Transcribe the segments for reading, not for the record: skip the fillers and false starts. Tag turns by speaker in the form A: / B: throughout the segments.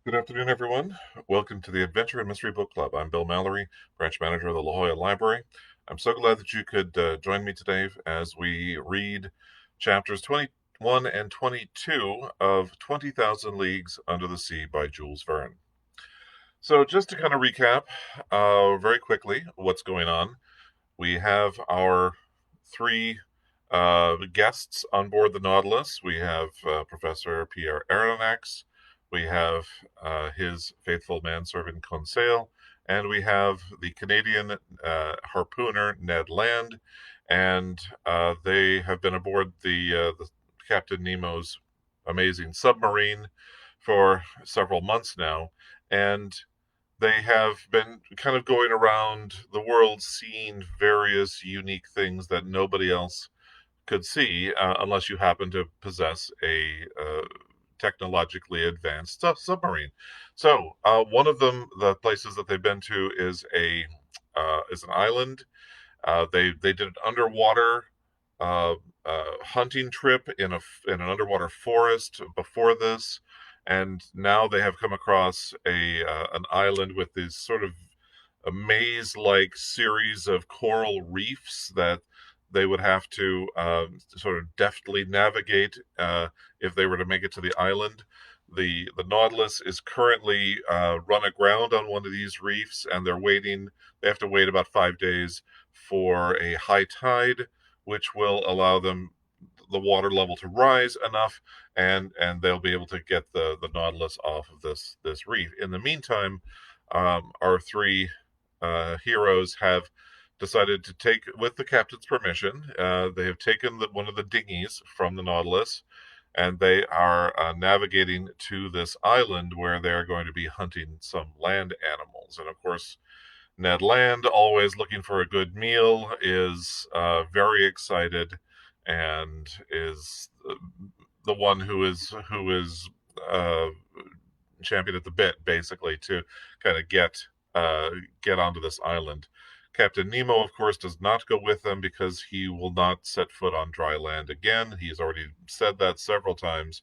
A: Good afternoon, everyone. Welcome to the Adventure and Mystery Book Club. I'm Bill Mallory, branch manager of the La Jolla Library. I'm so glad that you could join me today as we read chapters 21 and 22 of 20,000 Leagues Under the Sea by Jules Verne. So, just to kind of recap very quickly what's going on, we have our three guests on board the Nautilus. We have Professor Pierre Aronnax, we have his faithful manservant Conseil, and we have the Canadian harpooner Ned Land, and they have been aboard the Captain Nemo's amazing submarine for several months now, and they have been kind of going around the world seeing various unique things that nobody else could see unless you happen to possess a technologically advanced submarine. So one of them, the places that they've been to, is an island. They did an underwater uh, hunting trip in an underwater forest before this, and now they have come across a an island with these sort of a maze-like series of coral reefs that they would have to sort of deftly navigate if they were to make it to the island. The Nautilus is currently run aground on one of these reefs, and they're waiting. They have to wait about 5 days for a high tide, which will allow them the water level to rise enough, and they'll be able to get the Nautilus off of this reef. In the meantime, our three heroes have decided to take, with the captain's permission, they have taken one of the dinghies from the Nautilus, and they are navigating to this island where they're going to be hunting some land animals. And of course, Ned Land, always looking for a good meal, is very excited and is the one who is uh, champion at the bit, basically, to kind of get onto this island. Captain Nemo, of course, does not go with them because he will not set foot on dry land again. He's already said that several times,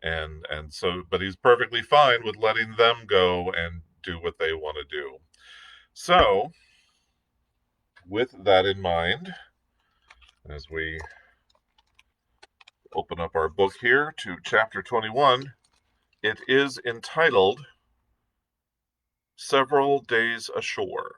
A: and so, but he's perfectly fine with letting them go and do what they want to do. So, with that in mind, as we open up our book here to chapter 21, it is entitled Several Days Ashore.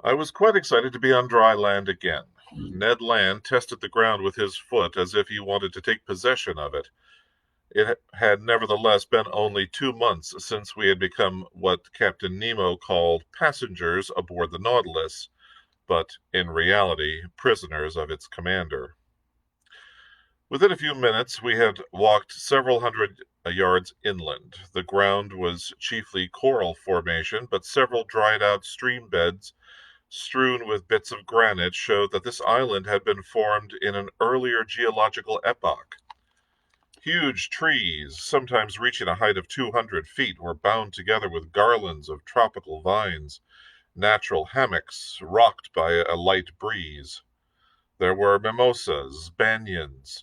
A: I was quite excited to be on dry land again. Ned Land tested the ground with his foot as if he wanted to take possession of it. It had nevertheless been only 2 months since we had become what Captain Nemo called passengers aboard the Nautilus, but in reality prisoners of its commander. Within a few minutes we had walked several hundred yards inland. The ground was chiefly coral formation, but several dried-out stream beds strewn with bits of granite showed that this island had been formed in an earlier geological epoch. Huge trees, sometimes reaching a height of 200 feet, were bound together with garlands of tropical vines, natural hammocks rocked by a light breeze. There were mimosas, banyans,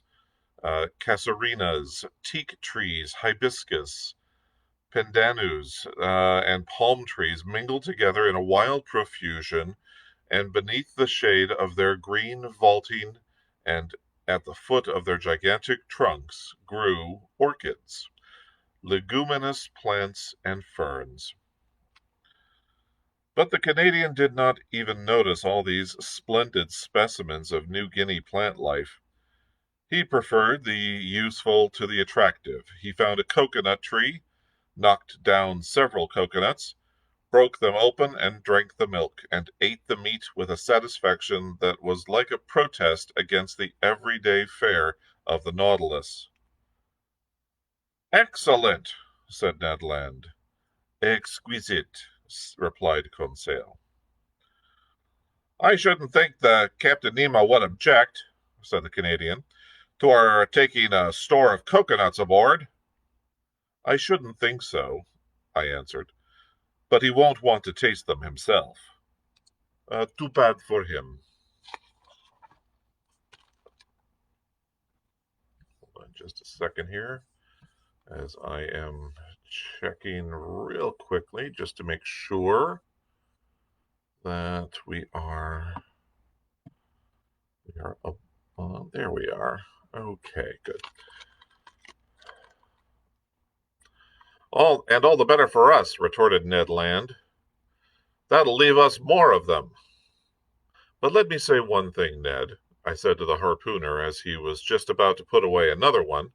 A: casuarinas, teak trees, hibiscus, pandanus, and palm trees mingled together in a wild profusion, and beneath the shade of their green vaulting and at the foot of their gigantic trunks grew orchids, leguminous plants, and ferns. But the Canadian did not even notice all these splendid specimens of New Guinea plant life. He preferred the useful to the attractive. He found a coconut tree, knocked down several coconuts, broke them open and drank the milk, and ate the meat with a satisfaction that was like a protest against the everyday fare of the Nautilus. Excellent, said Ned Land. Exquisite, replied Conseil. I shouldn't think the Captain Nemo would object, said the Canadian, to our taking a store of coconuts aboard. I shouldn't think so, I answered, but he won't want to taste them himself. Too bad for him. Hold on just a second here. as I am checking real quickly just to make sure that we are up. There we are. Okay, good. All the better for us, retorted Ned Land. That'll leave us more of them. But let me say one thing, Ned, I said to the harpooner as he was just about to put away another one.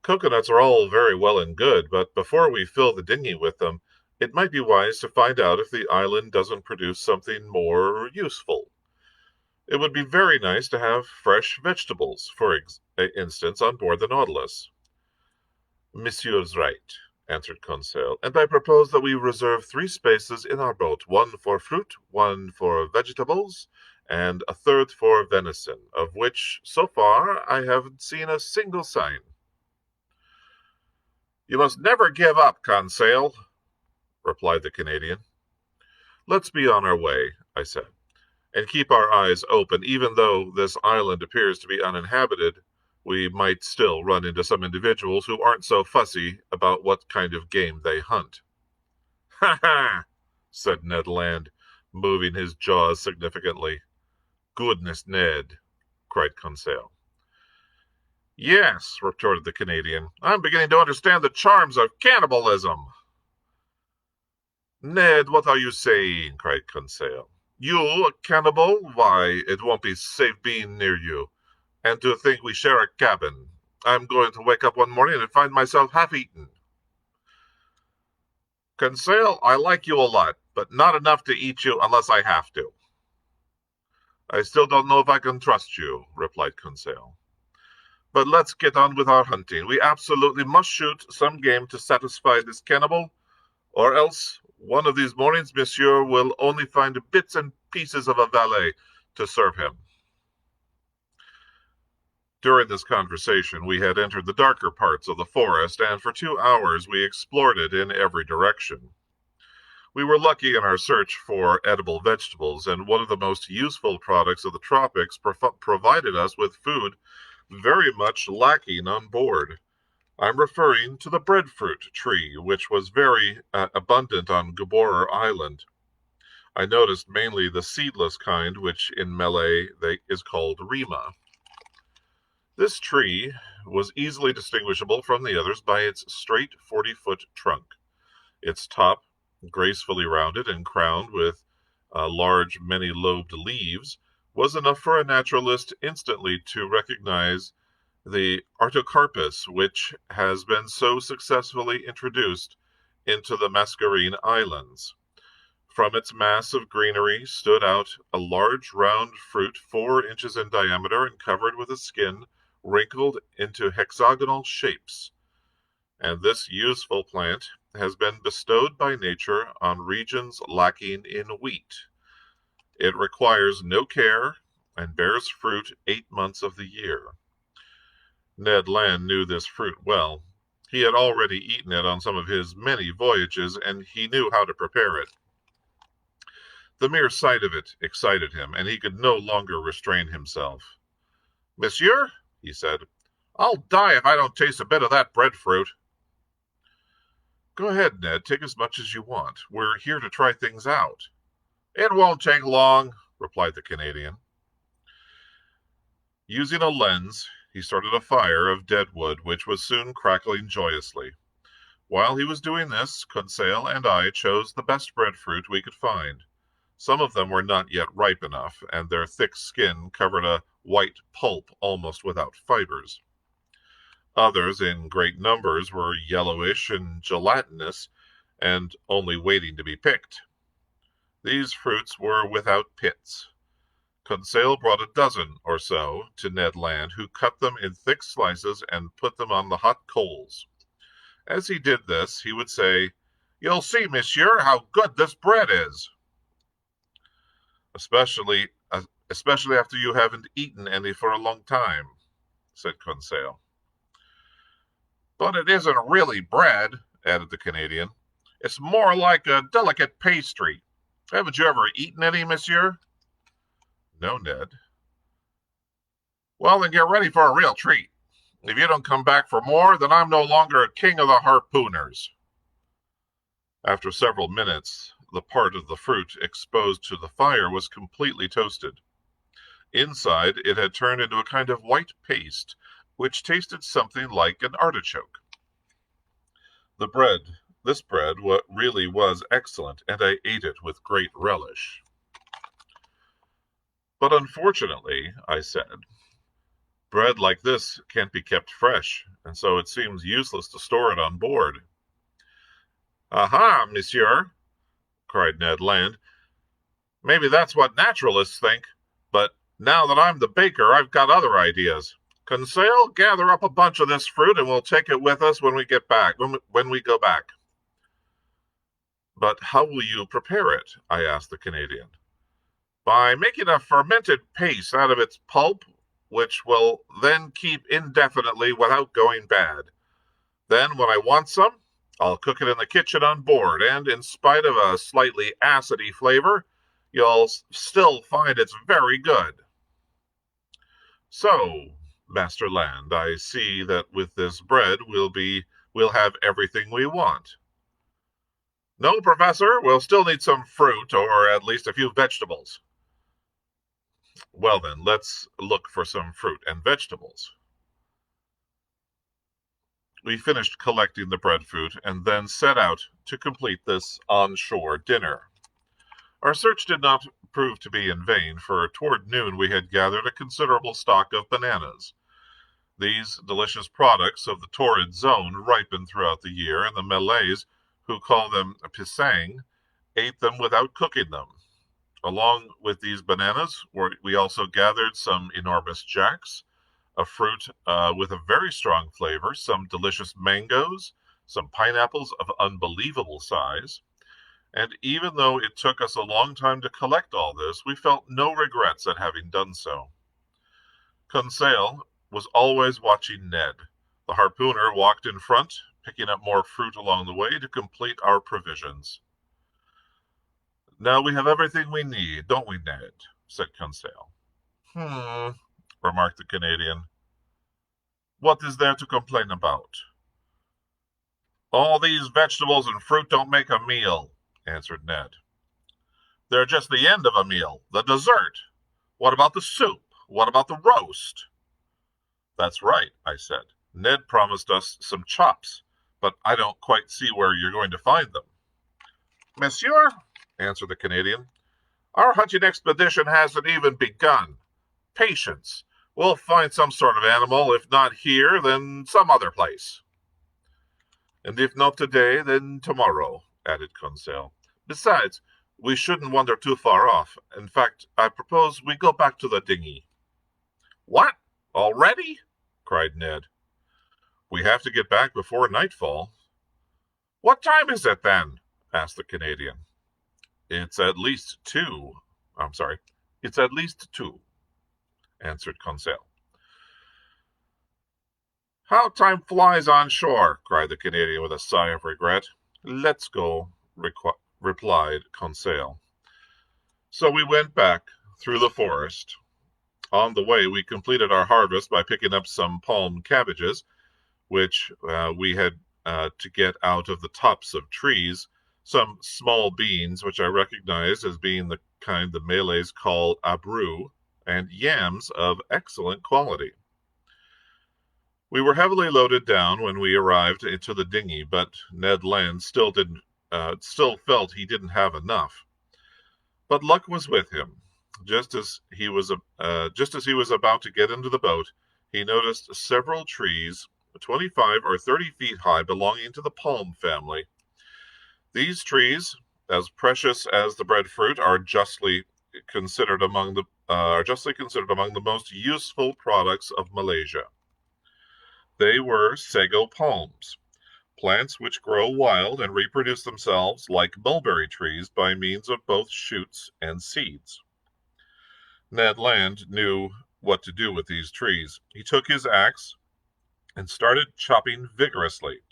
A: Coconuts are all very well and good, but before we fill the dinghy with them, it might be wise to find out if the island doesn't produce something more useful. It would be very nice to have fresh vegetables, for instance, on board the Nautilus. Monsieur's right, answered Conseil, and I propose that we reserve 3 spaces in our boat, 1 for fruit, 1 for vegetables, and a third for venison, of which, so far, I haven't seen a single sign. You must never give up, Conseil, replied the Canadian. Let's be on our way, I said, and keep our eyes open. Even though this island appears to be uninhabited, we might still run into some individuals who aren't so fussy about what kind of game they hunt. Ha ha, said Ned Land, moving his jaws significantly. Goodness, Ned, cried Conseil. Yes, retorted the Canadian, I'm beginning to understand the charms of cannibalism. Ned, what are you saying? Cried Conseil. You, a cannibal? Why, it won't be safe being near you. And to think we share a cabin. I'm going to wake up one morning and find myself half-eaten. Conseil, I like you a lot, but not enough to eat you unless I have to. I still don't know if I can trust you, replied Conseil. But let's get on with our hunting. We absolutely must shoot some game to satisfy this cannibal, or else one of these mornings Monsieur will only find bits and pieces of a valet to serve him. During this conversation, we had entered the darker parts of the forest, and for 2 hours we explored it in every direction. We were lucky in our search for edible vegetables, and one of the most useful products of the tropics provided us with food very much lacking on board. I'm referring to the breadfruit tree, which was very abundant on Gabor Island. I noticed mainly the seedless kind, which in Malay is called rima. This tree was easily distinguishable from the others by its straight 40-foot trunk. Its top, gracefully rounded and crowned with large, many-lobed leaves, was enough for a naturalist instantly to recognize the Artocarpus, which has been so successfully introduced into the Mascarene Islands. From its mass of greenery stood out a large round fruit 4 inches in diameter and covered with a skin wrinkled into hexagonal shapes. And this useful plant has been bestowed by nature on regions lacking in wheat. It requires no care and bears fruit 8 months of the year. Ned Land knew this fruit well. He had already eaten it on some of his many voyages, and he knew how to prepare it. The mere sight of it excited him, and he could no longer restrain himself. Monsieur, he said, I'll die if I don't taste a bit of that breadfruit. Go ahead, Ned, take as much as you want. We're here to try things out. It won't take long, replied the Canadian. Using a lens, he started a fire of dead wood, which was soon crackling joyously. While he was doing this, Conseil and I chose the best breadfruit we could find. Some of them were not yet ripe enough, and their thick skin covered a white pulp almost without fibers. Others, in great numbers, were yellowish and gelatinous, and only waiting to be picked. These fruits were without pits. Conseil brought a dozen or so to Ned Land, who cut them in thick slices and put them on the hot coals. As he did this, he would say, You'll see, monsieur, how good this bread is. Especially after you haven't eaten any for a long time, said Conseil. But it isn't really bread, added the Canadian. It's more like a delicate pastry. Haven't you ever eaten any, monsieur? No, Ned. Well, then get ready for a real treat. If you don't come back for more, then I'm no longer a king of the harpooners." After several minutes, the part of the fruit exposed to the fire was completely toasted. Inside, it had turned into a kind of white paste, which tasted something like an artichoke. This bread, really was excellent, and I ate it with great relish. "But unfortunately," I said, "bread like this can't be kept fresh, and so it seems useless to store it on board." "Aha, monsieur," cried Ned Land. "Maybe that's what naturalists think, but now that I'm the baker, I've got other ideas. Conseil, gather up a bunch of this fruit, and we'll take it with us when we get back, when we go back." "But how will you prepare it?" I asked the Canadian. "By making a fermented paste out of its pulp, which will then keep indefinitely without going bad. Then, when I want some, I'll cook it in the kitchen on board, and in spite of a slightly acidy flavor, you'll still find it's very good." "So, Master Land, I see that with this bread we'll have everything we want." "No, Professor, we'll still need some fruit, or at least a few vegetables." "Well then, let's look for some fruit and vegetables." We finished collecting the breadfruit and then set out to complete this on-shore dinner. Our search did not prove to be in vain, for toward noon we had gathered a considerable stock of bananas. These delicious products of the torrid zone ripen throughout the year, and the Malays, who call them pisang, ate them without cooking them. Along with these bananas, we also gathered some enormous jacks, a fruit with a very strong flavor, some delicious mangoes, some pineapples of unbelievable size, and even though it took us a long time to collect all this, we felt no regrets at having done so. Conseil was always watching Ned. The harpooner walked in front, picking up more fruit along the way to complete our provisions. "Now we have everything we need, don't we, Ned?" said Conseil. Remarked the Canadian. "What is there to complain about?" "All these vegetables and fruit don't make a meal," answered Ned. "They're just the end of a meal, the dessert. What about the soup? What about the roast?" "That's right," I said. "Ned promised us some chops, but I don't quite see where you're going to find them." "Monsieur," answered the Canadian, "our hunting expedition hasn't even begun. Patience. We'll find some sort of animal, if not here, then some other place." "And if not today, then tomorrow," added Conseil. "Besides, we shouldn't wander too far off. In fact, I propose we go back to the dinghy." "What? Already?" cried Ned. "We have to get back before nightfall." "What time is it, then?" asked the Canadian. It's at least two, answered Conseil. "How time flies on shore," cried the Canadian with a sigh of regret. "Let's go," replied Conseil. So we went back through the forest. On the way, we completed our harvest by picking up some palm cabbages, which we had to get out of the tops of trees, some small beans, which I recognized as being the kind the Malays call abru, and yams of excellent quality. We were heavily loaded down when we arrived into the dinghy, but Ned Land still felt he didn't have enough. But luck was with him. Just as he was about to get into the boat, he noticed several trees 25 or 30 feet high belonging to the palm family. These trees, as precious as the breadfruit, are justly considered among the most useful products of Malaysia. They were sago palms, plants which grow wild and reproduce themselves like mulberry trees by means of both shoots and seeds. Ned Land knew what to do with these trees. He took his axe and started chopping vigorously.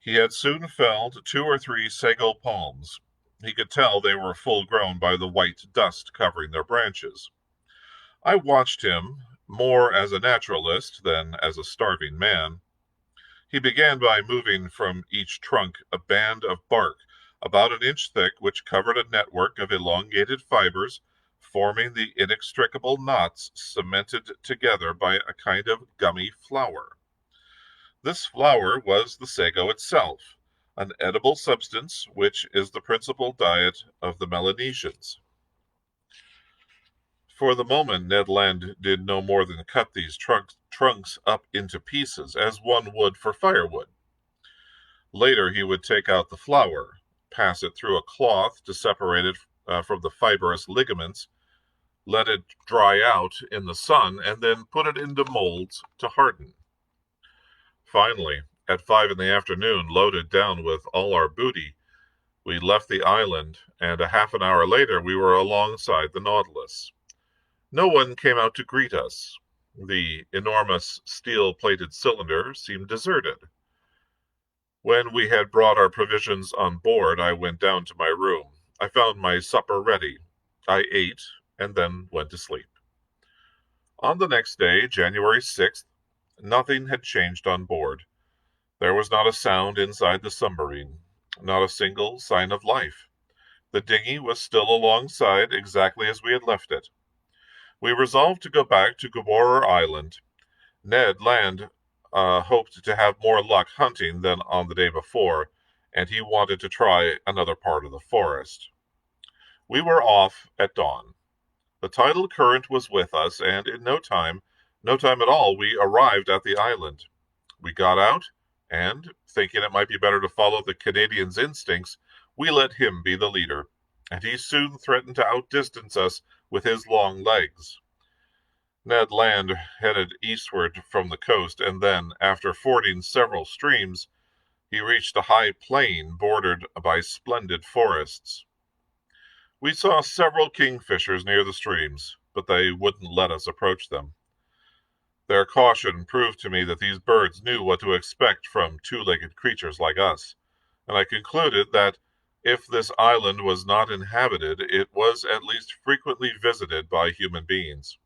A: He had soon felled 2 or 3 sago palms. He could tell they were full grown by the white dust covering their branches. I watched him more as a naturalist than as a starving man. He began by moving from each trunk a band of bark about an inch thick, which covered a network of elongated fibers, forming the inextricable knots cemented together by a kind of gummy flour. This flour was the sago itself, an edible substance which is the principal diet of the Melanesians. For the moment, Ned Land did no more than cut these trunks up into pieces, as one would for firewood. Later, he would take out the flour, pass it through a cloth to separate it from the fibrous ligaments, let it dry out in the sun, and then put it into molds to harden. Finally, at 5 in the afternoon, loaded down with all our booty, we left the island, and a half an hour later we were alongside the Nautilus. No one came out to greet us. The enormous steel-plated cylinder seemed deserted. When we had brought our provisions on board, I went down to my room. I found my supper ready. I ate, and then went to sleep. On the next day, January 6th, nothing had changed on board. There was not a sound inside the submarine, not a single sign of life. The dinghy was still alongside exactly as we had left it. We resolved to go back to Gabora Island. Ned Land hoped to have more luck hunting than on the day before, and he wanted to try another part of the forest. We were off at dawn. The tidal current was with us, and in no time at all, we arrived at the island. We got out, and, thinking it might be better to follow the Canadian's instincts, we let him be the leader, and he soon threatened to outdistance us with his long legs. Ned Land headed eastward from the coast, and then, after fording several streams, he reached a high plain bordered by splendid forests. We saw several kingfishers near the streams, but they wouldn't let us approach them. Their caution proved to me that these birds knew what to expect from two-legged creatures like us, and I concluded that if this island was not inhabited, it was at least frequently visited by human beings.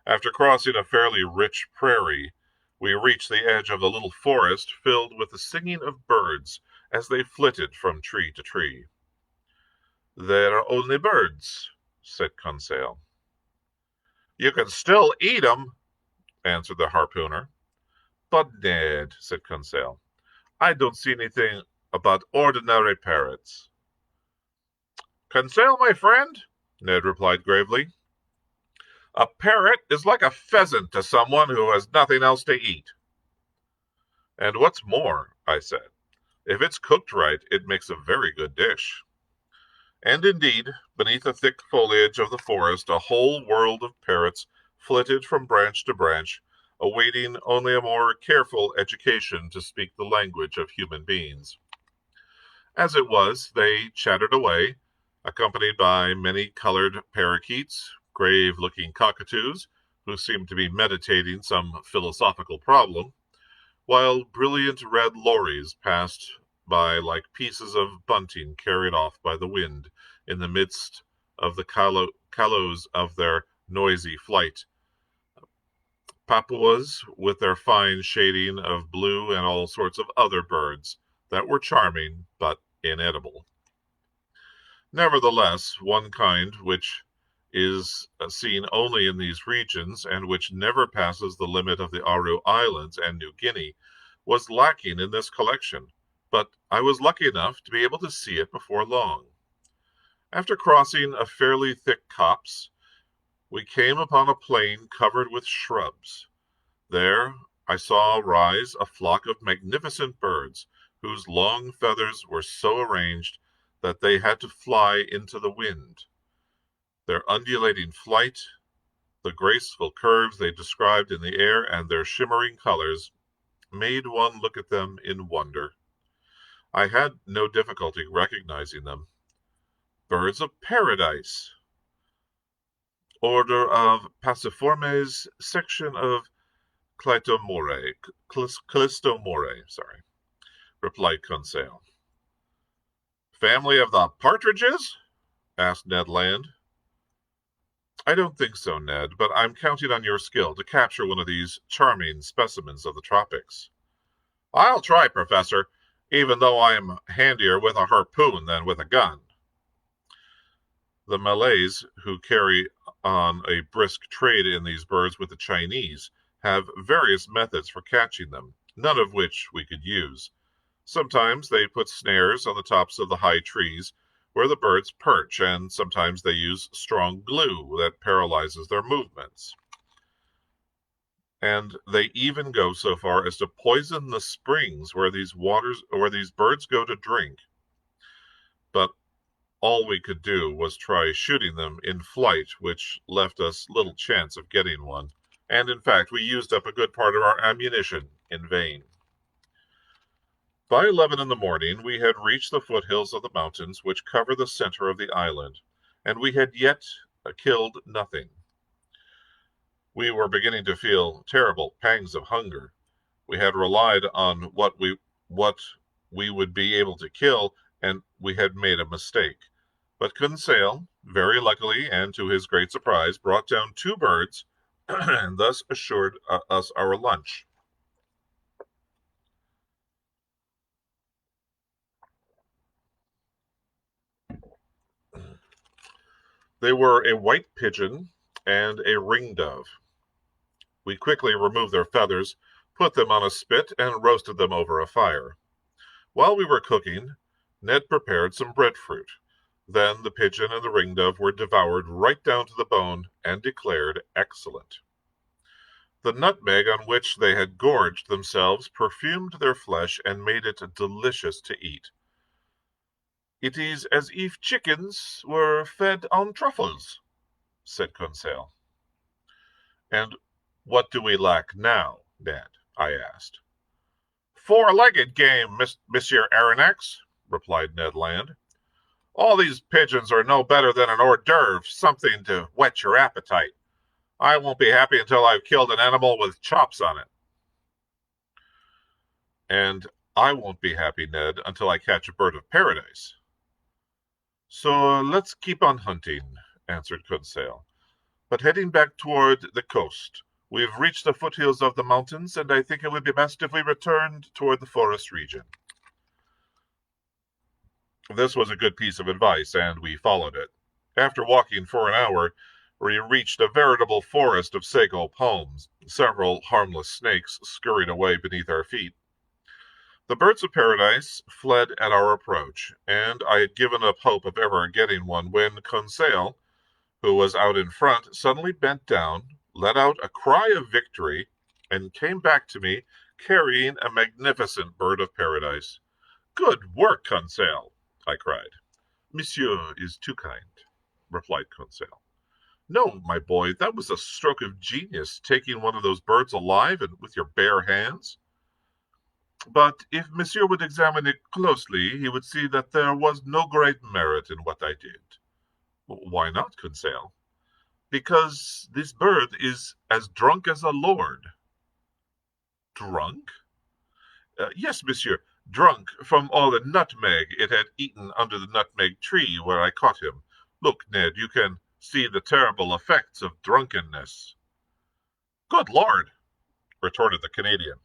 A: After crossing a fairly rich prairie, we reached the edge of the little forest filled with the singing of birds as they flitted from tree to tree. "They're only birds," said Conseil. "You can still eat 'em," answered the harpooner. "But, Ned," said Conseil, "I don't see anything about ordinary parrots." "Conseil, my friend," Ned replied gravely, "a parrot is like a pheasant to someone who has nothing else to eat." "And what's more," I said, "if it's cooked right, it makes a very good dish." And indeed, beneath the thick foliage of the forest, a whole world of parrots flitted from branch to branch, awaiting only a more careful education to speak the language of human beings. As it was, they chattered away, accompanied by many-colored parakeets, grave-looking cockatoos, who seemed to be meditating some philosophical problem, while brilliant red lories passed by like pieces of bunting carried off by the wind in the midst of the caloes of their noisy flight. Papuas with their fine shading of blue, and all sorts of other birds that were charming but inedible. Nevertheless, one kind which is seen only in these regions, and which never passes the limit of the Aru Islands and New Guinea, was lacking in this collection, but I was lucky enough to be able to see it before long. After crossing a fairly thick copse, we came upon a plain covered with shrubs. There I saw rise a flock of magnificent birds, whose long feathers were so arranged that they had to fly into the wind. Their undulating flight, the graceful curves they described in the air, and their shimmering colors, made one look at them in wonder. I had no difficulty recognizing them. Birds of paradise. Order of Paciformes, section of Clistomore, replied Conseil. "Family of the partridges?" asked Ned Land. I don't think so, Ned, but I'm counting on your skill to capture one of these charming specimens of the tropics. I'll try, Professor, even though I am handier with a harpoon than with a gun. The Malays, who carry on a brisk trade in these birds with the Chinese, have various methods for catching them, none of which we could use. Sometimes they put snares on the tops of the high trees where the birds perch, and sometimes they use strong glue that paralyzes their movements. And they even go so far as to poison the springs where these birds go to drink. But all we could do was try shooting them in flight, which left us little chance of getting one, and in fact we used up a good part of our ammunition in vain. By 11 in the morning we had reached the foothills of the mountains which cover the center of the island, and we had yet killed nothing. We were beginning to feel terrible pangs of hunger. We had relied on what we would be able to kill, and we had made a mistake. But Conseil, very luckily and to his great surprise, brought down 2 birds and thus assured us our lunch. They were a white pigeon and a ringdove. We quickly removed their feathers, put them on a spit, and roasted them over a fire. While we were cooking, Ned prepared some breadfruit. Then the pigeon and the ringdove were devoured right down to the bone and declared excellent. The nutmeg on which they had gorged themselves perfumed their flesh and made it delicious to eat. "It is as if chickens were fed on truffles," said Conseil. "And what do we lack now, Ned?" I asked. "Four-legged game, Monsieur Aronnax," replied Ned Land. "All these pigeons are no better than an hors d'oeuvre, something to whet your appetite. I won't be happy until I've killed an animal with chops on it." "And I won't be happy, Ned, until I catch a bird of paradise." "So let's keep on hunting," answered Conseil. "But heading back toward the coast. We've reached the foothills of the mountains, and I think it would be best if we returned toward the forest region." This was a good piece of advice, and we followed it. After walking for an hour, we reached a veritable forest of sago palms. Several harmless snakes scurried away beneath our feet. The birds of paradise fled at our approach, and I had given up hope of ever getting one when Conseil, who was out in front, suddenly bent down, let out a cry of victory, and came back to me carrying a magnificent bird of paradise. "Good work, Conseil!" I cried. "Monsieur is too kind," replied Conseil. "No, my boy, that was a stroke of genius, taking one of those birds alive and with your bare hands. But if Monsieur would examine it closely, he would see that there was no great merit in what I did." "Why not, Conseil?" "Because this bird is as drunk as a lord." "Drunk?" "Yes, monsieur, drunk from all the nutmeg it had eaten under the nutmeg tree where I caught him. Look, Ned, you can see the terrible effects of drunkenness." "Good Lord!" retorted the Canadian.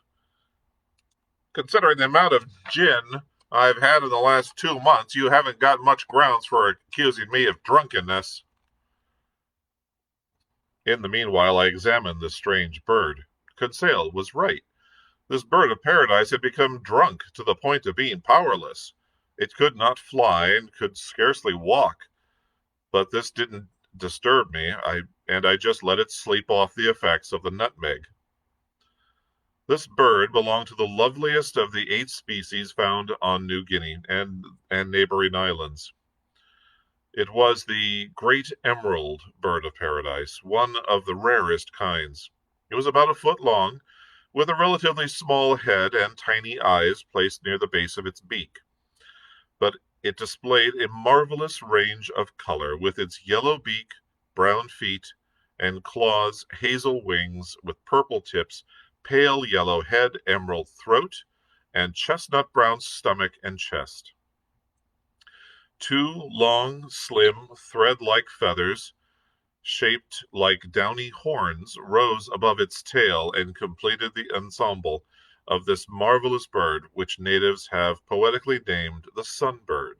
A: "Considering the amount of gin I've had in the last 2 months, you haven't got much grounds for accusing me of drunkenness." In the meanwhile, I examined this strange bird. Conseil was right. This bird of paradise had become drunk to the point of being powerless. It could not fly and could scarcely walk. But this didn't disturb me, and I just let it sleep off the effects of the nutmeg. This bird belonged to the loveliest of the 8 species found on New Guinea and neighboring islands. It was the great emerald bird of paradise, one of the rarest kinds. It was about a foot long, with a relatively small head and tiny eyes placed near the base of its beak. But it displayed a marvelous range of color, with its yellow beak, brown feet, and claws, hazel wings with purple tips, pale yellow head, emerald throat, and chestnut brown stomach and chest. 2 long, slim, thread-like feathers shaped like downy horns, rose above its tail and completed the ensemble of this marvelous bird, which natives have poetically named the sunbird.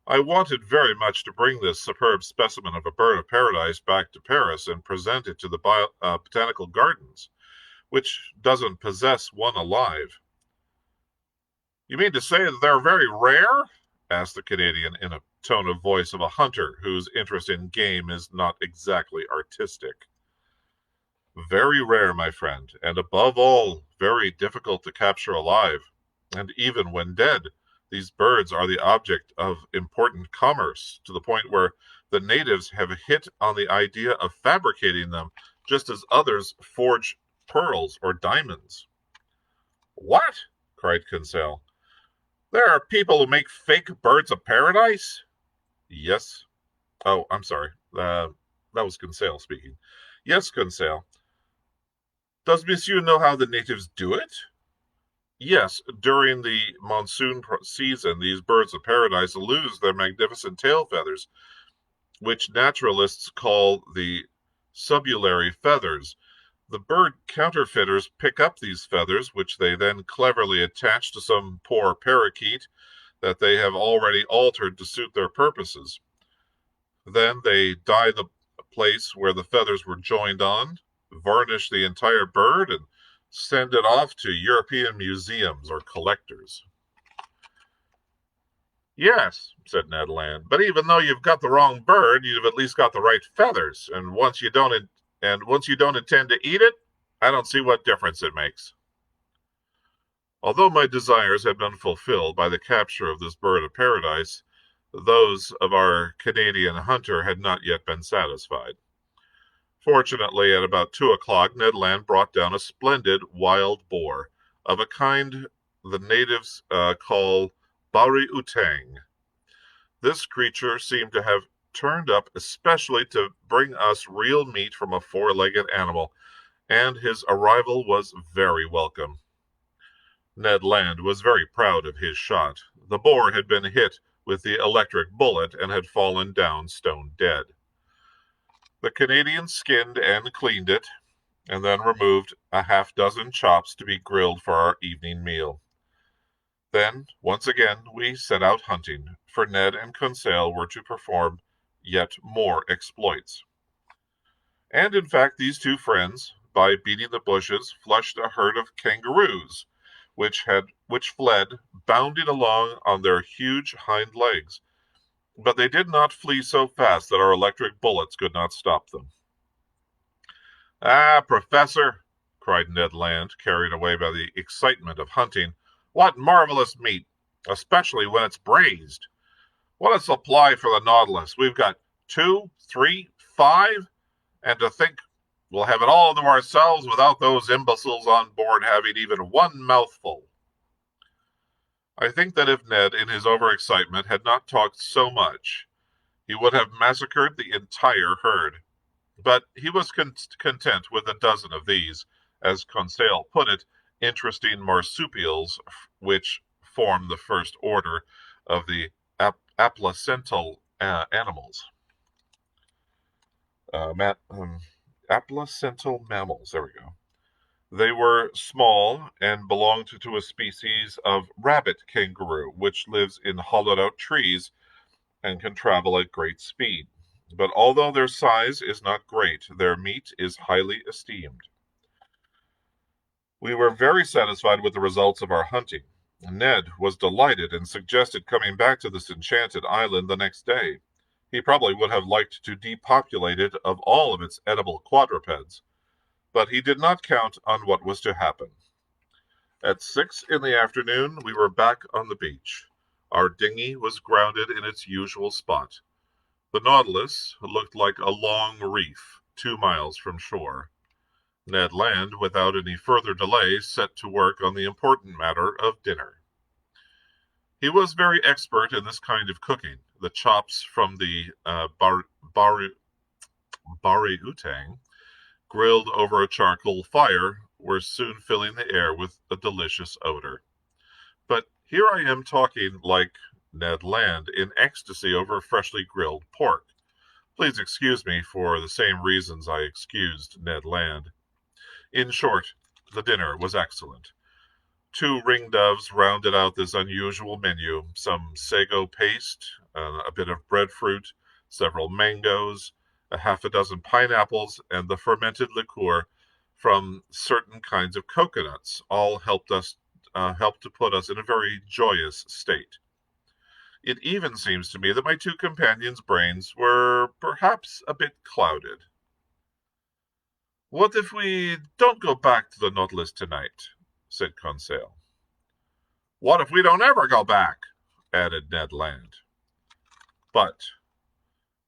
A: I wanted very much to bring this superb specimen of a bird of paradise back to Paris and present it to the botanical gardens, which doesn't possess one alive. You mean to say that they're very rare? Asked the Canadian in a tone of voice of a hunter whose interest in game is not exactly artistic. Very rare, my friend, and above all, very difficult to capture alive. And even when dead, these birds are the object of important commerce, to the point where the natives have hit on the idea of fabricating them, just as others forge pearls or diamonds. What? Cried Conseil. There are people who make fake birds of paradise? Yes. Oh, I'm sorry. That was Conseil speaking. Yes, Conseil. Does monsieur know how the natives do it? Yes, during the monsoon season, these birds of paradise lose their magnificent tail feathers, which naturalists call the subulary feathers. The bird counterfeiters pick up these feathers, which they then cleverly attach to some poor parakeet that they have already altered to suit their purposes. Then they dye the place where the feathers were joined on, varnish the entire bird, and send it off to European museums or collectors. Yes, said Ned Land, but even though you've got the wrong bird, you've at least got the right feathers, and once you don't intend to eat it, I don't see what difference it makes. Although my desires had been fulfilled by the capture of this bird of paradise, those of our Canadian hunter had not yet been satisfied. Fortunately, at about 2 o'clock, Ned Land brought down a splendid wild boar, of a kind the natives call bari-utang. This creature seemed to have turned up especially to bring us real meat from a four-legged animal, and his arrival was very welcome. Ned Land was very proud of his shot. The boar had been hit with the electric bullet and had fallen down stone dead. The Canadian skinned and cleaned it, and then removed a half-dozen chops to be grilled for our evening meal. Then, once again, we set out hunting, for Ned and Conseil were to perform yet more exploits. And in fact, these two friends, by beating the bushes, flushed a herd of kangaroos, which fled, bounding along on their huge hind legs. But they did not flee so fast that our electric bullets could not stop them. Ah, Professor, cried Ned Land, carried away by the excitement of hunting, what marvelous meat, especially when it's braised. What a supply for the Nautilus. We've got 2, 3, 5, and to think we'll have it all to ourselves without those imbeciles on board having even one mouthful. I think that if Ned, in his overexcitement, had not talked so much, he would have massacred the entire herd. But he was content with a dozen of these, as Conseil put it, interesting marsupials, which form the first order of the aplacental animals. Aplacental mammals, there we go. They were small and belonged to a species of rabbit kangaroo, which lives in hollowed-out trees and can travel at great speed. But although their size is not great, their meat is highly esteemed. We were very satisfied with the results of our hunting. Ned was delighted and suggested coming back to this enchanted island the next day. He probably would have liked to depopulate it of all of its edible quadrupeds, but he did not count on what was to happen. At 6 in the afternoon, we were back on the beach. Our dinghy was grounded in its usual spot. The Nautilus looked like a long reef 2 miles from shore. Ned Land, without any further delay, set to work on the important matter of dinner. He was very expert in this kind of cooking. The chops from the bari-utang, grilled over a charcoal fire, were soon filling the air with a delicious odor. But here I am talking like Ned Land, in ecstasy over freshly grilled pork. Please excuse me for the same reasons I excused Ned Land. In short, the dinner was excellent. 2 ring-doves rounded out this unusual menu, some sago paste, a bit of breadfruit, several mangoes, a half a dozen pineapples, and the fermented liqueur from certain kinds of coconuts, all helped to put us in a very joyous state. It even seems to me that my 2 companions' brains were perhaps a bit clouded. "What if we don't go back to the Nautilus tonight?" said Conseil. "What if we don't ever go back?" added Ned Land. But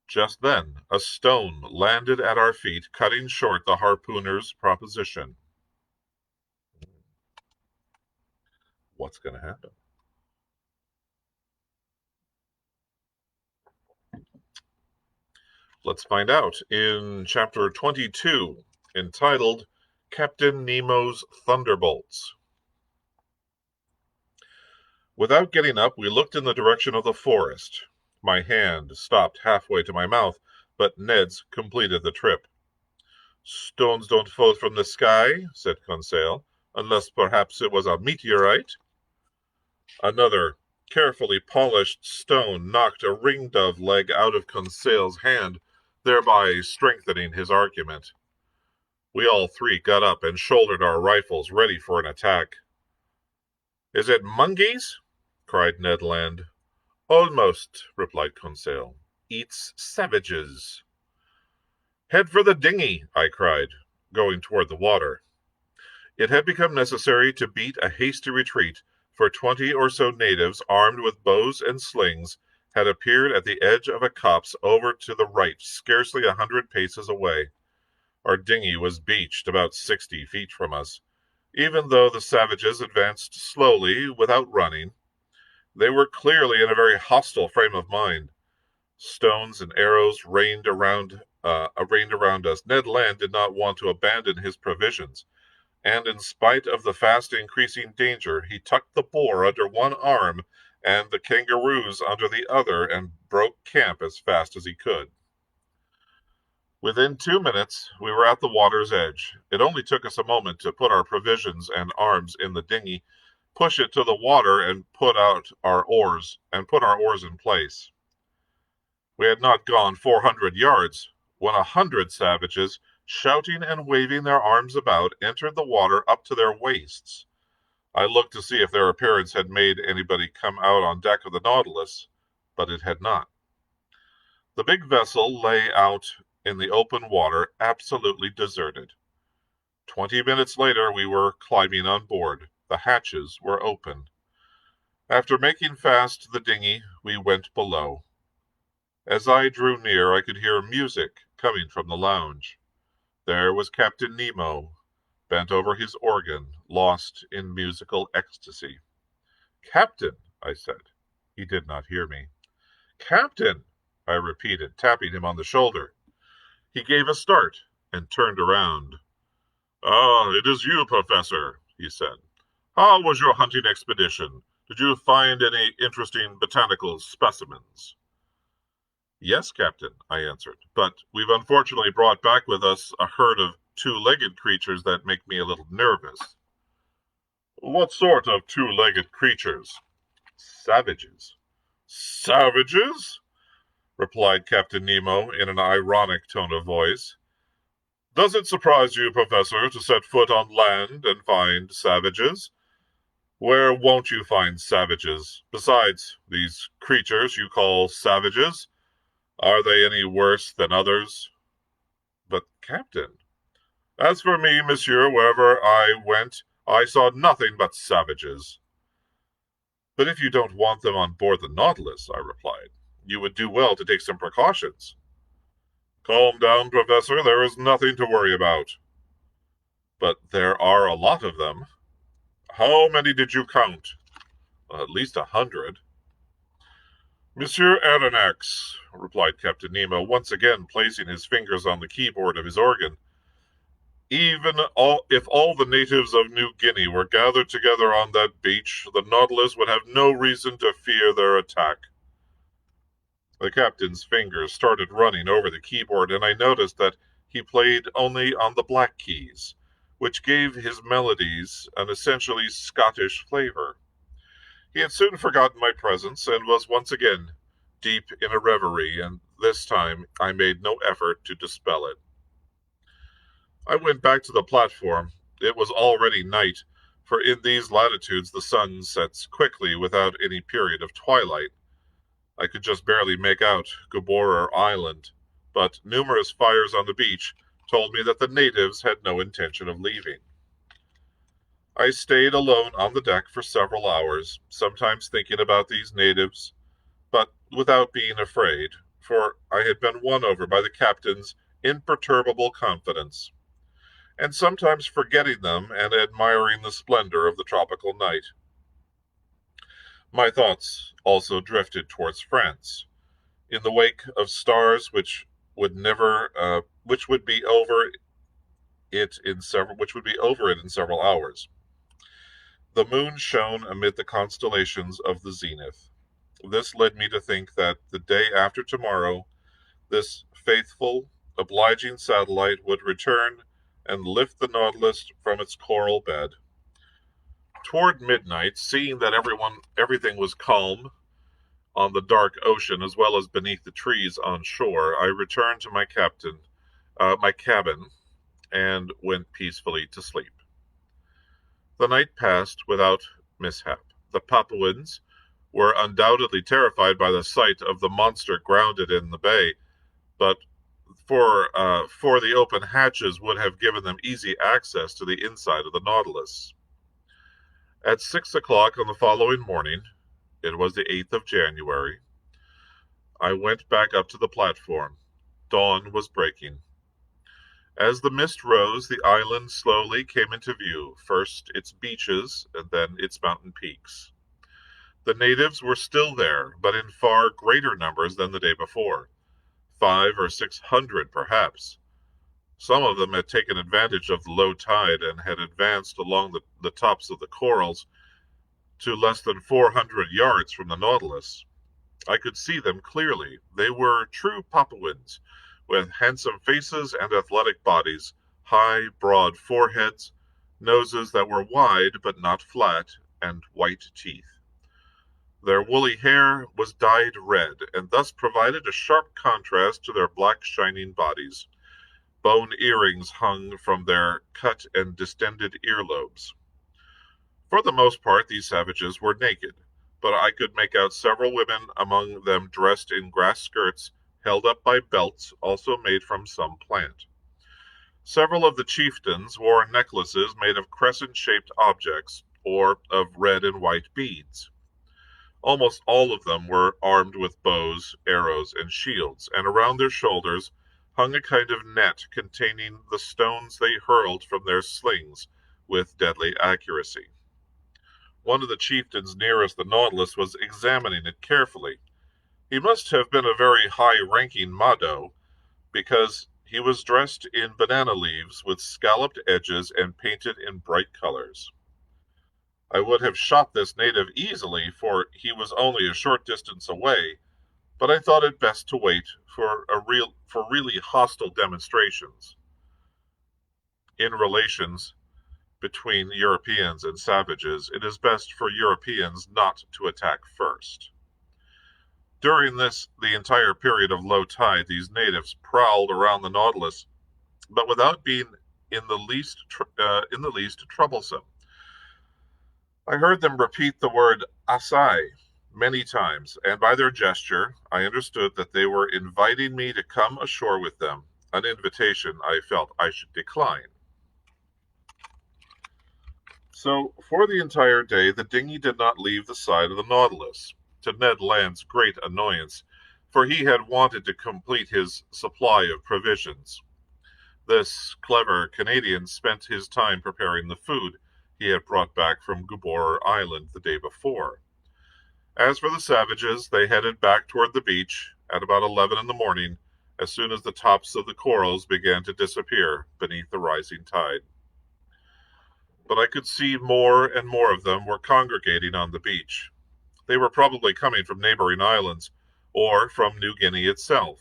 A: just then a stone landed at our feet, cutting short the harpooner's proposition. What's going to happen? Let's find out in chapter 22, entitled Captain Nemo's Thunderbolts. Without getting up, we looked in the direction of the forest. My hand stopped halfway to my mouth, but Ned's completed the trip. "Stones don't fall from the sky," said Conseil, "unless perhaps it was a meteorite." Another carefully polished stone knocked a ring-dove leg out of Conseil's hand, thereby strengthening his argument. We all 3 got up and shouldered our rifles, ready for an attack. "Is it monkeys?" cried Ned Land. "Almost," replied Conseil. "It's savages." "Head for the dinghy," I cried, going toward the water. It had become necessary to beat a hasty retreat, for 20 or so natives, armed with bows and slings, had appeared at the edge of a copse over to the right, scarcely 100 paces away. Our dinghy was beached about 60 feet from us. Even though the savages advanced slowly, without running, they were clearly in a very hostile frame of mind. Stones and arrows rained around us. Ned Land did not want to abandon his provisions, and in spite of the fast increasing danger, he tucked the boar under one arm and the kangaroos under the other, and broke camp as fast as he could. Within 2 minutes, we were at the water's edge. It only took us a moment to put our provisions and arms in the dinghy, push it to the water, and put our oars in place. We had not gone 400 yards when 100 savages, shouting and waving their arms about, entered the water up to their waists. I looked to see if their appearance had made anybody come out on deck of the Nautilus, but it had not. The big vessel lay out in the open water, absolutely deserted. 20 minutes later, we were climbing on board. The hatches were open. After making fast the dinghy, we went below. As I drew near, I could hear music coming from the lounge. There was Captain Nemo, bent over his organ, lost in musical ecstasy. "Captain," I said. He did not hear me. "Captain," I repeated, tapping him on the shoulder. He gave a start and turned around. "Ah, it is you, Professor," he said. "How was your hunting expedition? Did you find any interesting botanical specimens?" "Yes, Captain," I answered, "but we've unfortunately brought back with us a herd of 2-legged creatures that make me a little nervous." "What sort of 2-legged creatures?" "Savages." "Savages?" replied Captain Nemo in an ironic tone of voice. "Does it surprise you, Professor, to set foot on land and find savages? Where won't you find savages? Besides, these creatures you call savages, are they any worse than others?" "But, Captain—" "As for me, monsieur, wherever I went, I saw nothing but savages." "But if you don't want them on board the Nautilus," I replied, "you would do well to take some precautions." "Calm down, Professor. There is nothing to worry about." "But there are a lot of them." "How many did you count?" "At least 100. "Monsieur Aronnax," replied Captain Nemo, once again placing his fingers on the keyboard of his organ, if all the natives of New Guinea were gathered together on that beach, the Nautilus would have no reason to fear their attack." The captain's fingers started running over the keyboard, and I noticed that he played only on the black keys, which gave his melodies an essentially Scottish flavor. He had soon forgotten my presence and was once again deep in a reverie, and this time I made no effort to dispel it. I went back to the platform. It was already night, for in these latitudes the sun sets quickly without any period of twilight. I could just barely make out Gabora Island, but numerous fires on the beach told me that the natives had no intention of leaving. I stayed alone on the deck for several hours, sometimes thinking about these natives, but without being afraid, for I had been won over by the captain's imperturbable confidence, and sometimes forgetting them and admiring the splendor of the tropical night. My thoughts also drifted towards France, in the wake of stars which would be over it in several hours. The moon shone amid the constellations of the zenith. This led me to think that the day after tomorrow, this faithful, obliging satellite would return and lift the Nautilus from its coral bed. Toward midnight, seeing that everything was calm on the dark ocean as well as beneath the trees on shore, I returned to my cabin, and went peacefully to sleep. The night passed without mishap. The Papuans were undoubtedly terrified by the sight of the monster grounded in the bay, but for the open hatches would have given them easy access to the inside of the Nautilus. At 6 o'clock on the following morning, it was the 8th of January, I went back up to the platform. Dawn was breaking. As the mist rose, the island slowly came into view, first its beaches and then its mountain peaks. The natives were still there, but in far greater numbers than the day before, 500 or 600 perhaps. Some of them had taken advantage of the low tide and had advanced along the tops of the corals to less than 400 yards from the Nautilus. I could see them clearly. They were true Papuans, with handsome faces and athletic bodies, high, broad foreheads, noses that were wide but not flat, and white teeth. Their woolly hair was dyed red, and thus provided a sharp contrast to their black shining bodies. Bone earrings hung from their cut and distended earlobes. For the most part, these savages were naked, but I could make out several women among them dressed in grass skirts held up by belts also made from some plant. Several of the chieftains wore necklaces made of crescent-shaped objects, or of red and white beads. Almost all of them were armed with bows, arrows, and shields, and around their shoulders hung a kind of net containing the stones they hurled from their slings with deadly accuracy. One of the chieftains nearest the Nautilus was examining it carefully. He must have been a very high-ranking Mado, because he was dressed in banana leaves with scalloped edges and painted in bright colors. I would have shot this native easily, for he was only a short distance away, but I thought it best to wait for really hostile demonstrations in relations between Europeans and savages. It is best for Europeans not to attack first. During the entire period of low tide, these natives prowled around the Nautilus, but without being in the least troublesome. I heard them repeat the word "Asai" many times, and by their gesture I understood that they were inviting me to come ashore with them, an invitation I felt I should decline. So, for the entire day, the dinghy did not leave the side of the Nautilus, to Ned Land's great annoyance, for he had wanted to complete his supply of provisions. This clever Canadian spent his time preparing the food he had brought back from Gabora Island the day before. As for the savages, they headed back toward the beach at about 11 in the morning, as soon as the tops of the corals began to disappear beneath the rising tide. But I could see more and more of them were congregating on the beach. They were probably coming from neighboring islands, or from New Guinea itself.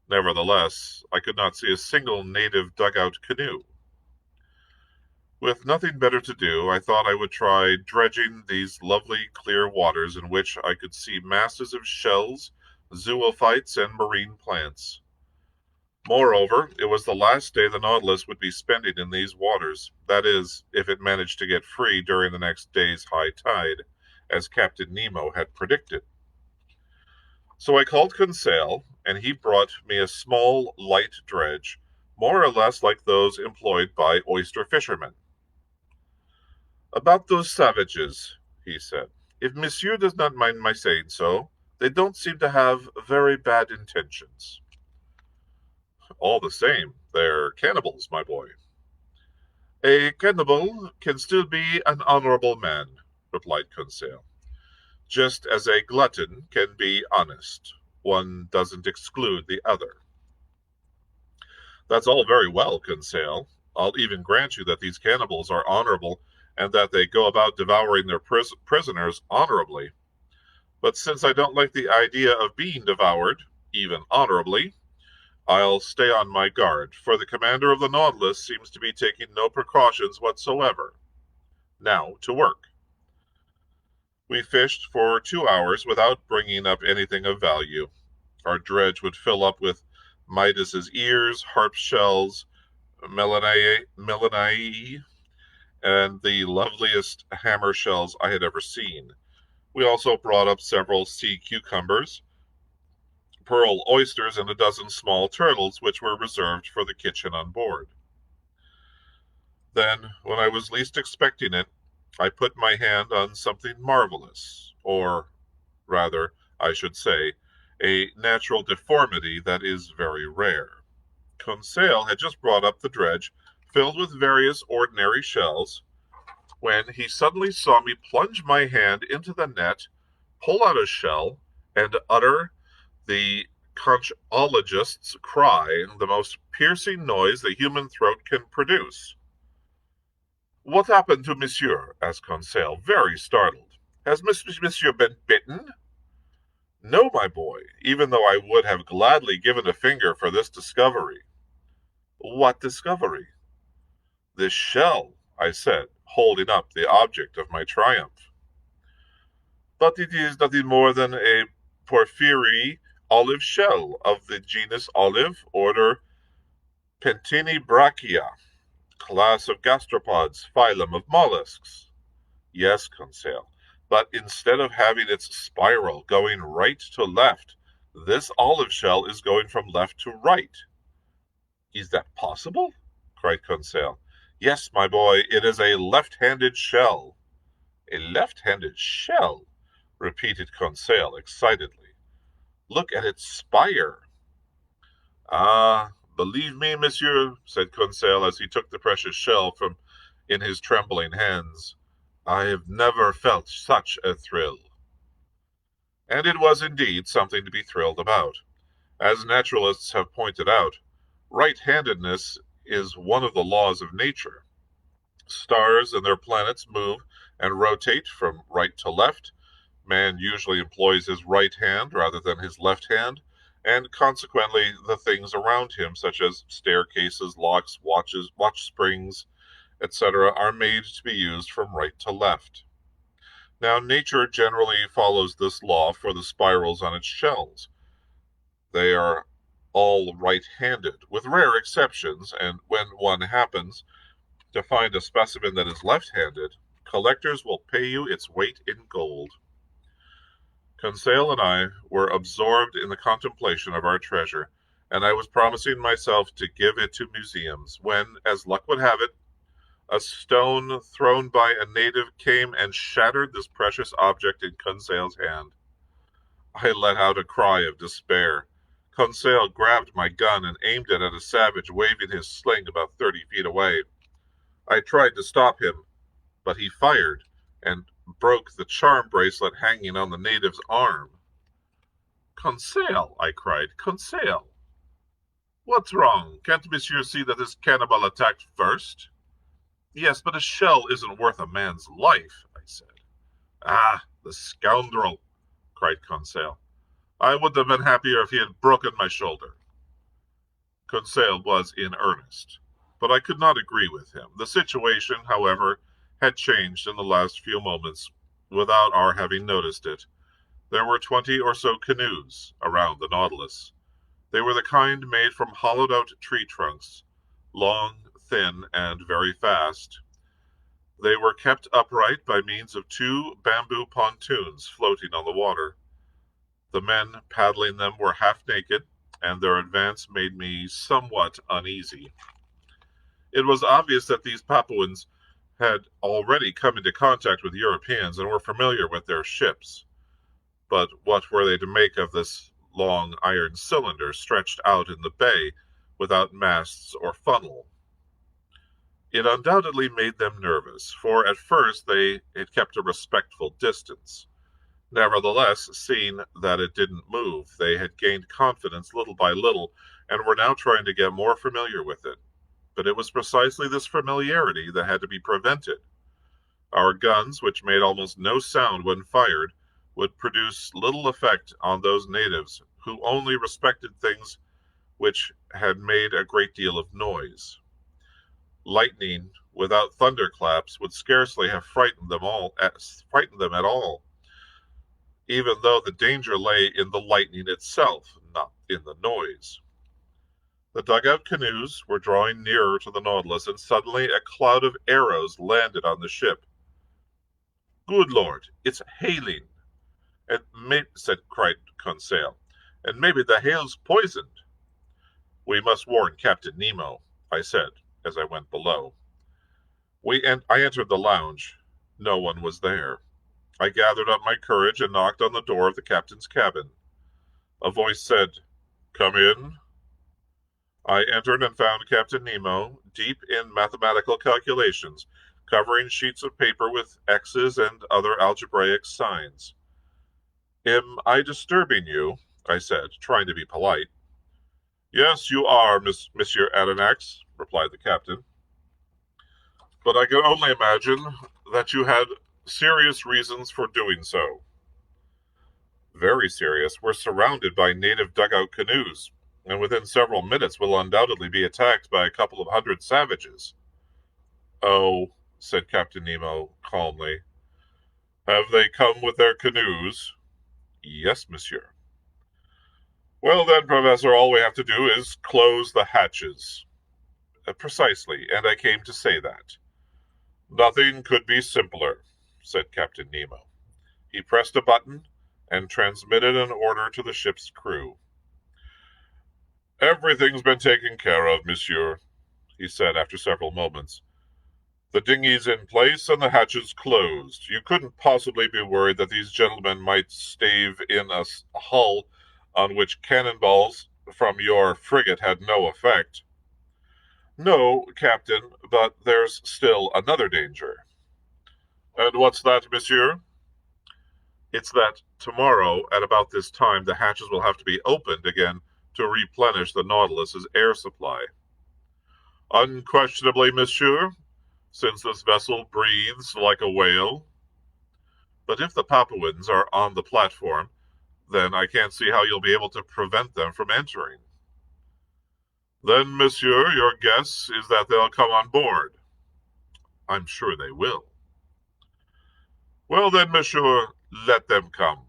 A: Nevertheless, I could not see a single native dugout canoe. With nothing better to do, I thought I would try dredging these lovely clear waters in which I could see masses of shells, zoophytes, and marine plants. Moreover, it was the last day the Nautilus would be spending in these waters, that is, if it managed to get free during the next day's high tide, as Captain Nemo had predicted. So I called Conseil, and he brought me a small, light dredge, more or less like those employed by oyster fishermen. "About those savages," he said, "if monsieur does not mind my saying so, they don't seem to have very bad intentions." "All the same, they're cannibals, my boy." "A cannibal can still be an honorable man," replied Conseil, "just as a glutton can be honest. One doesn't exclude the other." "That's all very well, Conseil. I'll even grant you that these cannibals are honorable and that they go about devouring their prisoners honorably. But since I don't like the idea of being devoured, even honorably, I'll stay on my guard, for the commander of the Nautilus seems to be taking no precautions whatsoever. Now to work." We fished for 2 hours without bringing up anything of value. Our dredge would fill up with Midas's ears, harp shells, melanae, and the loveliest hammer shells I had ever seen. We also brought up several sea cucumbers, pearl oysters, and a dozen small turtles, which were reserved for the kitchen on board. Then, when I was least expecting it, I put my hand on something marvelous, or rather, I should say, a natural deformity that is very rare. Conseil had just brought up the dredge, filled with various ordinary shells, when he suddenly saw me plunge my hand into the net, pull out a shell, and utter the conchologist's cry, the most piercing noise the human throat can produce. "What happened to monsieur?" asked Conseil, very startled. "Has monsieur been bitten?" "No, my boy, even though I would have gladly given a finger for this discovery." "What discovery?" "This shell," I said, holding up the object of my triumph. "But it is nothing more than a porphyry olive shell of the genus olive, order Pentinibrachia, class of gastropods, phylum of mollusks." "Yes, Conseil, but instead of having its spiral going right to left, this olive shell is going from left to right." "Is that possible?" cried Conseil. "Yes, my boy, it is a left-handed shell." "A left-handed shell?" repeated Conseil excitedly. "Look at its spire." "Ah, believe me, monsieur," said Conseil as he took the precious shell from in his trembling hands, "I have never felt such a thrill." And it was indeed something to be thrilled about. As naturalists have pointed out, right-handedness is one of the laws of nature. Stars and their planets move and rotate from right to left. Man usually employs his right hand rather than his left hand, and consequently the things around him, such as staircases, locks, watches, watch springs, etc., are made to be used from right to left. Now, nature generally follows this law for the spirals on its shells. They are all right-handed, with rare exceptions, and when one happens to find a specimen that is left-handed, collectors will pay you its weight in gold. Conseil and I were absorbed in the contemplation of our treasure, and I was promising myself to give it to museums, when, as luck would have it, a stone thrown by a native came and shattered this precious object in Conseil's hand. I let out a cry of despair. Conseil grabbed my gun and aimed it at a savage waving his sling about 30 feet away. I tried to stop him, but he fired and broke the charm bracelet hanging on the native's arm. "Conseil," I cried, "Conseil!" "What's wrong? Can't monsieur see that this cannibal attacked first?" "Yes, but a shell isn't worth a man's life," I said. "Ah, the scoundrel!" cried Conseil. I would have been happier if he had broken my shoulder. Conseil was in earnest, but I could not agree with him. The situation, however, had changed in the last few moments without our having noticed it. There were 20 or so canoes around the Nautilus. They were the kind made from hollowed-out tree trunks, long, thin, and very fast. They were kept upright by means of 2 bamboo pontoons floating on the water. The men paddling them were half naked, and their advance made me somewhat uneasy. It was obvious that these Papuans had already come into contact with Europeans and were familiar with their ships. But what were they to make of this long iron cylinder stretched out in the bay without masts or funnel? It undoubtedly made them nervous, for at first they had kept a respectful distance. Nevertheless, seeing that it didn't move, they had gained confidence little by little, and were now trying to get more familiar with it. But it was precisely this familiarity that had to be prevented. Our guns, which made almost no sound when fired, would produce little effect on those natives who only respected things which had made a great deal of noise. Lightning without thunderclaps would scarcely have frightened them at all, even though the danger lay in the lightning itself, not in the noise. The dugout canoes were drawing nearer to the Nautilus, and suddenly a cloud of arrows landed on the ship. "Good Lord, it's hailing," cried Conseil, "and maybe the hail's poisoned." "We must warn Captain Nemo," I said, as I went below. I entered the lounge. No one was there. I gathered up my courage and knocked on the door of the captain's cabin. A voice said, "Come in." I entered and found Captain Nemo deep in mathematical calculations, covering sheets of paper with X's and other algebraic signs. "Am I disturbing you?" I said, trying to be polite. "Yes, you are, Monsieur Aronnax," replied the captain. "But I can only imagine that you had serious reasons for doing so." "Very serious. We're surrounded by native dugout canoes, and within several minutes will undoubtedly be attacked by a couple of hundred savages." "Oh," said Captain Nemo calmly. "Have they come with their canoes?" "Yes, monsieur." "Well then, Professor, all we have to do is close the hatches." "Precisely, and I came to say that." "Nothing could be simpler," said Captain Nemo. He pressed a button and transmitted an order to the ship's crew. "Everything's been taken care of, monsieur," he said after several moments. "The dinghy's in place and the hatches closed. You couldn't possibly be worried that these gentlemen might stave in a hull on which cannonballs from your frigate had no effect." "No, Captain, but there's still another danger." "And what's that, monsieur?" "It's that tomorrow, at about this time, the hatches will have to be opened again to replenish the Nautilus's air supply." "Unquestionably, monsieur, since this vessel breathes like a whale." "But if the Papuans are on the platform, then I can't see how you'll be able to prevent them from entering." "Then, monsieur, your guess is that they'll come on board." "I'm sure they will." "Well then, monsieur, let them come.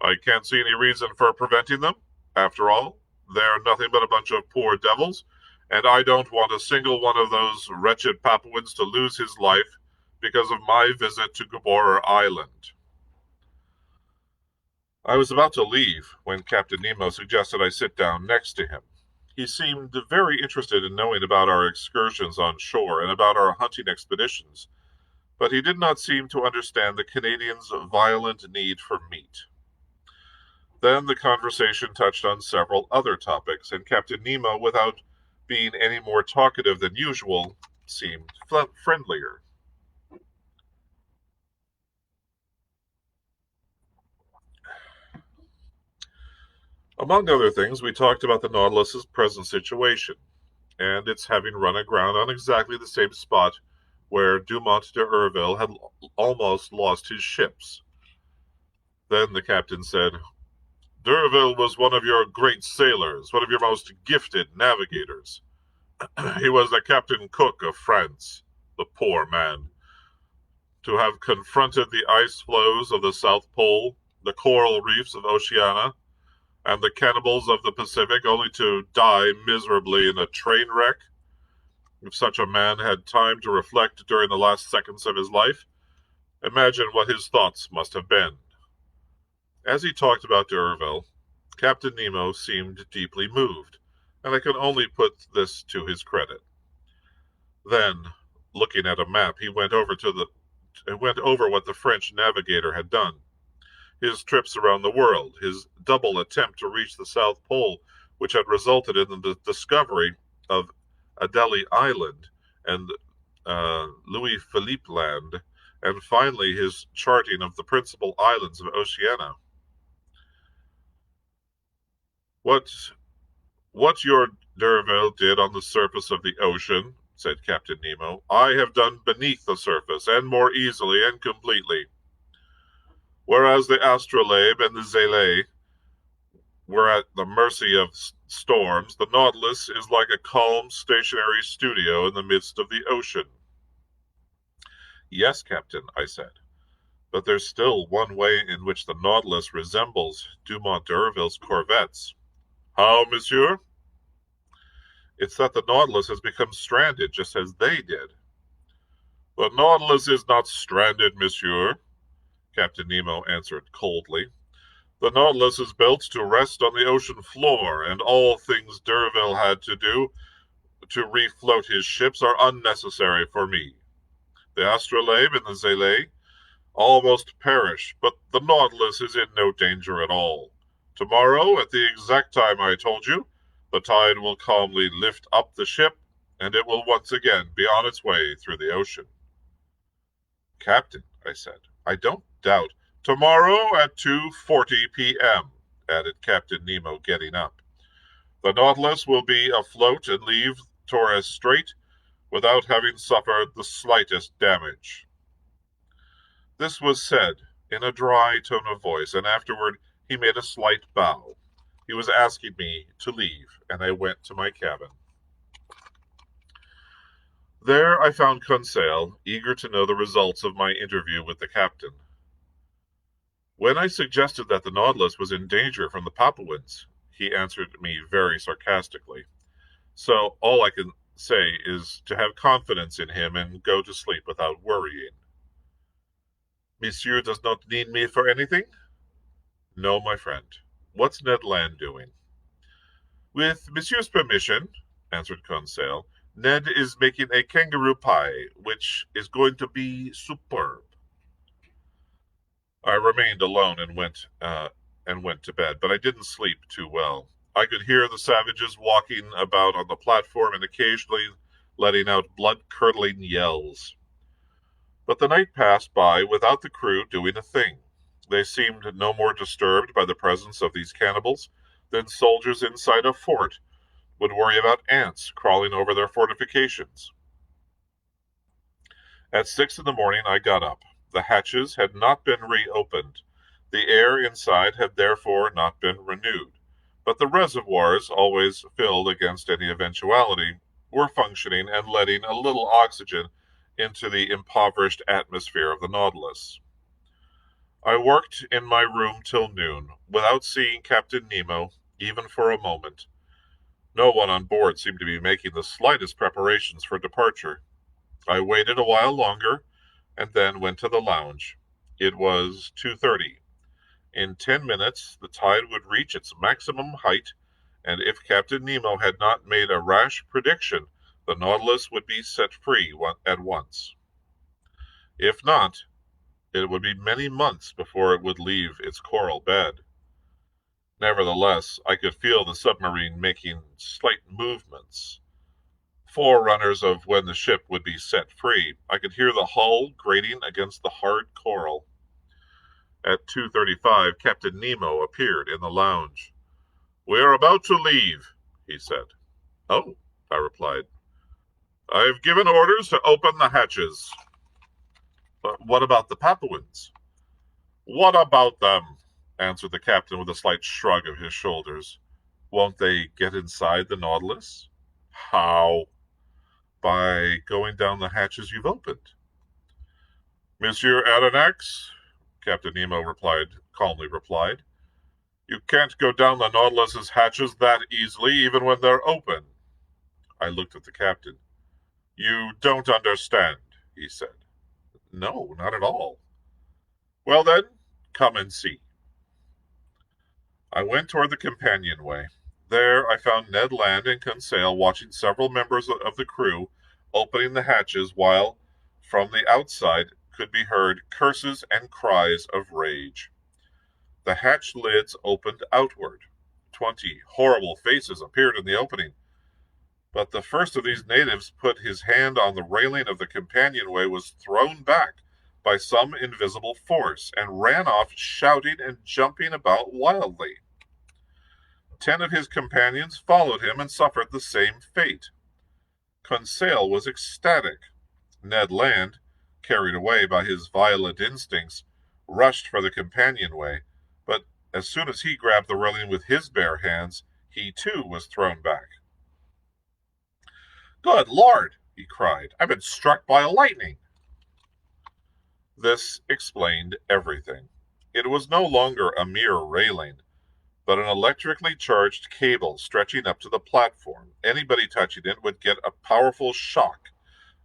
A: I can't see any reason for preventing them. After all, they're nothing but a bunch of poor devils, and I don't want a single one of those wretched Papuans to lose his life because of my visit to Gabor Island." I was about to leave when Captain Nemo suggested I sit down next to him. He seemed very interested in knowing about our excursions on shore and about our hunting expeditions, but he did not seem to understand the Canadian's violent need for meat. Then the conversation touched on several other topics, and Captain Nemo, without being any more talkative than usual, seemed friendlier. Among other things, we talked about the Nautilus's present situation, and its having run aground on exactly the same spot where Dumont d'Urville had almost lost his ships. Then the captain said, D'Urville was one of your great sailors, one of your most gifted navigators. He was the Captain Cook of France, the poor man. To have confronted the ice floes of the South Pole, the coral reefs of Oceania, and the cannibals of the Pacific, only to die miserably in a train wreck. If such a man had time to reflect during the last seconds of his life, imagine what his thoughts must have been. As he talked about D'Urville, Captain Nemo seemed deeply moved, and I can only put this to his credit. Then, looking at a map, he went over what the French navigator had done. His trips around the world, his double attempt to reach the South Pole, which had resulted in the discovery of Adélie Island and Louis Philippe Land, and finally his charting of the principal islands of Oceania. What your D'Urville did on the surface of the ocean, said Captain Nemo, I have done beneath the surface, and more easily and completely. Whereas the Astrolabe and the Zélé were at the mercy of storms, the Nautilus is like a calm, stationary studio in the midst of the ocean. Yes, Captain, I said, but there's still one way in which the Nautilus resembles Dumont d'Urville's corvettes. How, monsieur? It's that the Nautilus has become stranded just as they did. The Nautilus is not stranded, monsieur, Captain Nemo answered coldly. The Nautilus is built to rest on the ocean floor, and all things D'Urville had to do to refloat his ships are unnecessary for me. The Astrolabe and the Zélé almost perish, but the Nautilus is in no danger at all. Tomorrow, at the exact time I told you, the tide will calmly lift up the ship, and it will once again be on its way through the ocean. Captain, I said, I don't doubt. Tomorrow at 2:40 p.m., added Captain Nemo, getting up. The Nautilus will be afloat and leave Torres Strait without having suffered the slightest damage. This was said in a dry tone of voice, and afterward he made a slight bow. He was asking me to leave, and I went to my cabin. There I found Conseil, eager to know the results of my interview with the captain. When I suggested that the Nautilus was in danger from the Papuans, he answered me very sarcastically. So all I can say is to have confidence in him and go to sleep without worrying. Monsieur does not need me for anything? No, my friend. What's Ned Land doing? With Monsieur's permission, answered Conseil, Ned is making a kangaroo pie, which is going to be superb. I remained alone and went to bed, but I didn't sleep too well. I could hear the savages walking about on the platform and occasionally letting out blood-curdling yells. But the night passed by without the crew doing a thing. They seemed no more disturbed by the presence of these cannibals than soldiers inside a fort would worry about ants crawling over their fortifications. At 6 in the morning I got up. The hatches had not been reopened. The air inside had therefore not been renewed. But the reservoirs, always filled against any eventuality, were functioning and letting a little oxygen into the impoverished atmosphere of the Nautilus. I worked in my room till noon, without seeing Captain Nemo, even for a moment. No one on board seemed to be making the slightest preparations for departure. I waited a while longer, and then went to the lounge. It was 2:30. In 10 minutes, the tide would reach its maximum height, and if Captain Nemo had not made a rash prediction, the Nautilus would be set free at once. If not, it would be many months before it would leave its coral bed. Nevertheless, I could feel the submarine making slight movements, forerunners of when the ship would be set free. I could hear the hull grating against the hard coral. At 2:35, Captain Nemo appeared in the lounge. "We are about to leave," he said. "Oh," I replied. "I have given orders to open the hatches." "But what about the Papuans?" "What about them? answered the captain with a slight shrug of his shoulders. Won't they get inside the Nautilus? How? By going down the hatches you've opened. Monsieur Aronnax, Captain Nemo calmly replied, you can't go down the Nautilus's hatches that easily, even when they're open. I looked at the captain. You don't understand, he said. No, not at all. Well then, come and see. I went toward the companionway. There I found Ned Land and Conseil watching several members of the crew opening the hatches while, from the outside, could be heard curses and cries of rage. The hatch lids opened outward. 20 horrible faces appeared in the opening. But the first of these natives put his hand on the railing of the companionway was thrown back by some invisible force and ran off shouting and jumping about wildly. 10 of his companions followed him and suffered the same fate. Conseil was ecstatic. Ned Land, carried away by his violent instincts, rushed for the companionway, but as soon as he grabbed the railing with his bare hands, he too was thrown back. Good Lord, he cried, I've been struck by lightning. This explained everything. It was no longer a mere railing, but an electrically charged cable stretching up to the platform. Anybody touching it would get a powerful shock,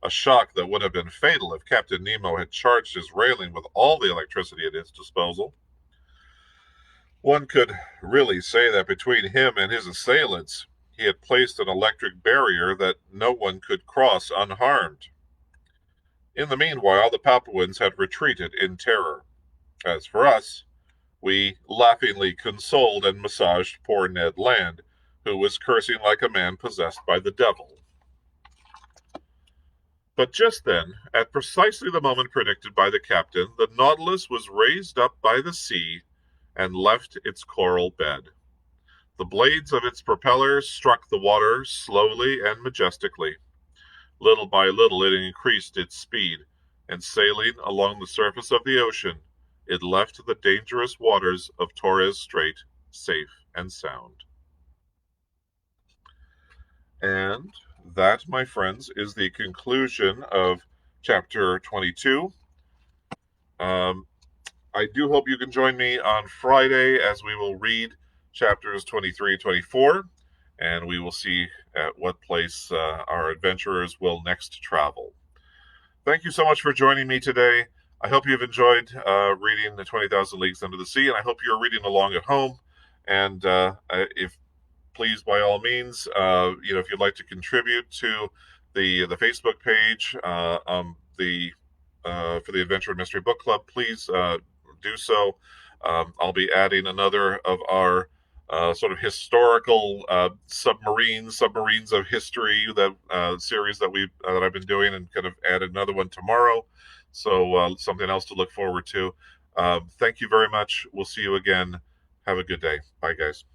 A: a shock that would have been fatal if Captain Nemo had charged his railing with all the electricity at his disposal. One could really say that between him and his assailants, he had placed an electric barrier that no one could cross unharmed. In the meanwhile, the Papuans had retreated in terror. As for us, we laughingly consoled and massaged poor Ned Land, who was cursing like a man possessed by the devil. But just then, at precisely the moment predicted by the captain, the Nautilus was raised up by the sea and left its coral bed. The blades of its propellers struck the water slowly and majestically. Little by little it increased its speed, and sailing along the surface of the ocean, it left the dangerous waters of Torres Strait safe and sound. And that, my friends, is the conclusion of chapter 22. I do hope you can join me on Friday as we will read chapters 23 and 24, and we will see at what place our adventurers will next travel. Thank you so much for joining me today. I hope you've enjoyed reading the 20,000 Leagues Under the Sea, and I hope you're reading along at home. And if please, by all means, if you'd like to contribute to the Facebook page for the Adventure and Mystery Book Club, please do so. I'll be adding another of our sort of historical submarines of history that series that I've been doing, and kind of add another one tomorrow. So something else to look forward to. Thank you very much. We'll see you again. Have a good day. Bye, guys.